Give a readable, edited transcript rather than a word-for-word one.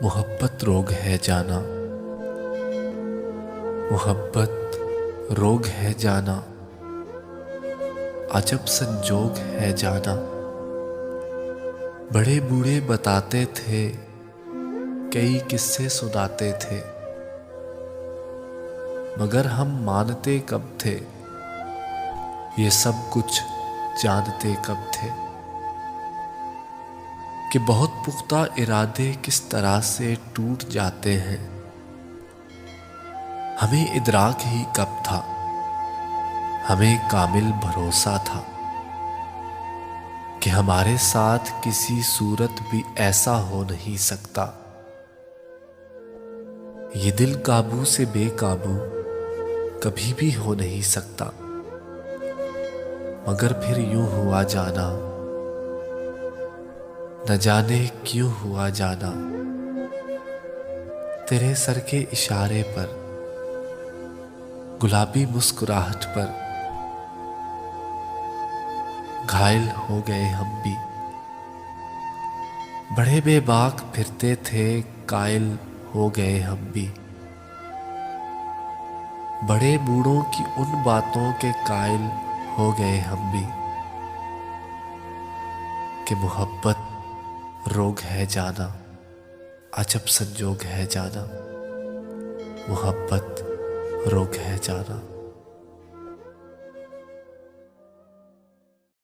मोहब्बत रोग है जाना, मोहब्बत रोग है जाना, अजब संजोग है जाना। बड़े बूढ़े बताते थे, कई किस्से सुनाते थे, मगर हम मानते कब थे, ये सब कुछ जानते कब थे कि बहुत पुख्ता इरादे किस तरह से टूट जाते हैं। हमें इदराक ही कब था, हमें कामिल भरोसा था कि हमारे साथ किसी सूरत भी ऐसा हो नहीं सकता। ये दिल काबू से बेकाबू कभी भी हो नहीं सकता, मगर फिर यूं हुआ जाना, न जाने क्यों हुआ जाना। तेरे सर के इशारे पर, गुलाबी मुस्कुराहट पर घायल हो गए हम भी। बड़े बेबाक फिरते थे, कायल हो गए हम भी। बड़े बूढ़ों की उन बातों के कायल हो गए हम भी कि मोहब्बत रोग है जाना, अजब संजोग है जाना। मोहब्बत रोग है जाना।